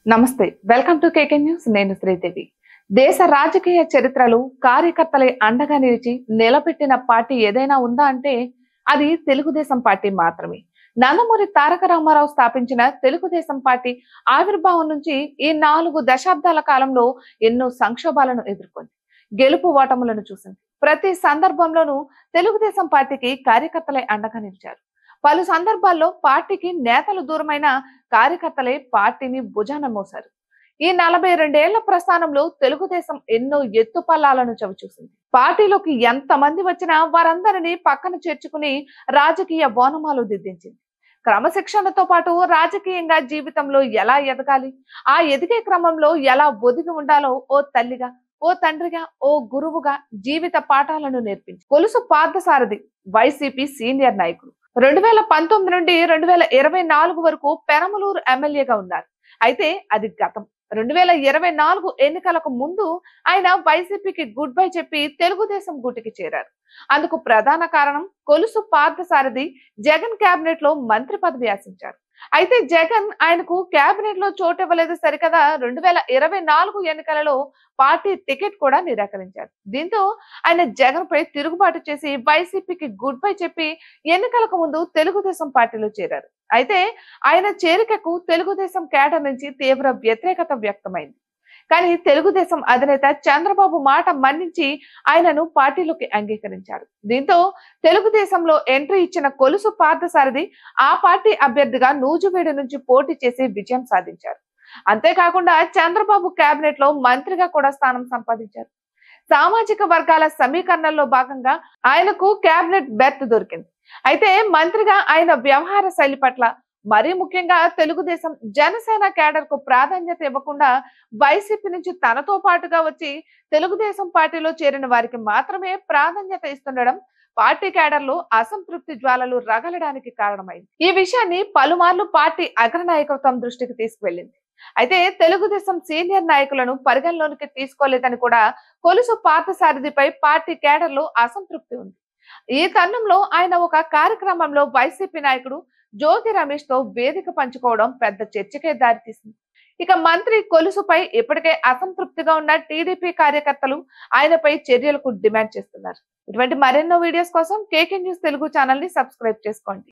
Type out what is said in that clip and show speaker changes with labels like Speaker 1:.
Speaker 1: నమస్తే welcome to KK news నేను శ్రీదేవి దేశ రాజకీయ చరిత్రలో కార్యకర్తలే అండగా నిలిచి నిలబెట్టిన పార్టీ ఏదైనా ఉందా అంటే అది తెలుగుదేశం పార్టీ మాత్రమే నందమూరి తారక రామారావు స్థాపించిన తెలుగుదేశం పార్టీ ఆవిర్భావం నుంచి ఈ 4 దశాబ్దాల కాలంలో ఎన్నో సంక్షోభాలను ఎదుర్కొంది గెలుపు ఓటములను చూసింది ప్రతి సందర్భంలోనూ తెలుగుదేశం పార్టీకి కార్యకర్తలే అండగా నిలిచారు పలు సందర్భాల్లో పార్టీకి నేతలు దూరమైన కార్యకర్తలే పార్టీని భుజాన మోశారు ఈ 42 ఏళ్ల ప్రస్థానంలో తెలుగుదేశం ఎన్నో ఎత్తుపల్లాలను చవిచూసింది పార్టీలోకి ఎంతమంది వచ్చినా వారందరినీ పక్కన చేర్చుకుని రాజకీయ బోనమాలు దిద్దించింది క్రమశిక్షణతో పాటు రాజకీయంగా జీవితంలో ఎలా ఎదగాలి ఆ ఎదిగే క్రమంలో ఎలా ఒదిగి ఉండాలో ఓ తల్లిగా ఓ తండ్రిగా ఓ గురువుగా జీవిత పాఠాలను నేర్పించి కొలుసు పార్థసారథి వైసీపీ సీనియర్ నాయకుడు 2019 నుండి 2024 వరకు పెనమలూరు ఎమ్మెల్యేగా ఉన్నారు అయితే అది గతం 2024 ఎన్నికలకు ముందు ఆయన వైసీపీకి గుడ్ బై చెప్పి తెలుగుదేశం గూటికి చేరారు అందుకు ప్రధాన కారణం కొలుసు పార్థసారథి జగన్ కేబినెట్ లో మంత్రి పదవి ఆశించారు అయితే జగన్ ఆయనకు కేబినెట్ లో చోటు ఇవ్వలేదు సరికదా 2024 ఎన్నికలలో పార్టీ టికెట్ కూడా నిరాకరించారు దీంతో ఆయన జగన్ పై తిరుగుబాటు చేసి వైసీపీకి గుడ్ బై చెప్పి ఎన్నికలకు ముందు తెలుగుదేశం పార్టీలో చేరారు అయితే ఆయన చేరికకు తెలుగుదేశం కేడర్ నుంచి తీవ్ర వ్యతిరేకత వ్యక్తమైంది కానీ తెలుగుదేశం అధినేత చంద్రబాబు మాట మన్నించి ఆయనను పార్టీలోకి అంగీకరించారు దీంతో తెలుగుదేశంలో ఎంట్రీ ఇచ్చిన కొలుసు పార్థసారథి ఆ పార్టీ అభ్యర్థిగా నూజువీడు నుంచి పోటీ చేసి విజయం సాధించారు అంతేకాకుండా చంద్రబాబు కేబినెట్ లో మంత్రిగా కూడా స్థానం సంపాదించారు సామాజిక వర్గాల సమీకరణలో భాగంగా ఆయనకు కేబినెట్ బెర్త్ దొరికింది అయితే మంత్రిగా ఆయన వ్యవహార శైలి పట్ల మరీ ముఖ్యంగా తెలుగుదేశం జనసేన కేడర్ కు ప్రాధాన్యత ఇవ్వకుండా వైసీపీ నుంచి తనతో పాటుగా వచ్చి తెలుగుదేశం పార్టీలో చేరిన వారికి మాత్రమే ప్రాధాన్యత ఇస్తుండడం పార్టీ కేడర్ లో అసంతృప్తి జ్వాలలు రగలడానికి కారణమైంది ఈ విషయాన్ని పలుమార్లు పార్టీ అగ్రనాయకత్వం దృష్టికి తీసుకువెళ్ళింది అయితే తెలుగుదేశం సీనియర్ నాయకులను పరిగణలోనికి తీసుకోలేదని కూడా కొలుసు పార్థసారథిపై పార్టీ కేడర్ లో అసంతృప్తి ఉంది ఈ తరుణంలో ఆయన ఒక కార్యక్రమంలో వైసీపీ నాయకుడు జ్యోతి రమేష్ తో వేదిక పంచుకోవడం పెద్ద చర్చకే దారితీసింది ఇక మంత్రి కొలుసుపై ఇప్పటికే అసంతృప్తిగా ఉన్న టీడీపీ కార్యకర్తలు ఆయనపై చర్యలకు డిమాండ్ చేస్తున్నారు ఇటువంటి మరెన్నో వీడియోస్ కోసం కేకే న్యూస్ తెలుగు ఛానల్ ని సబ్స్క్రైబ్ చేసుకోండి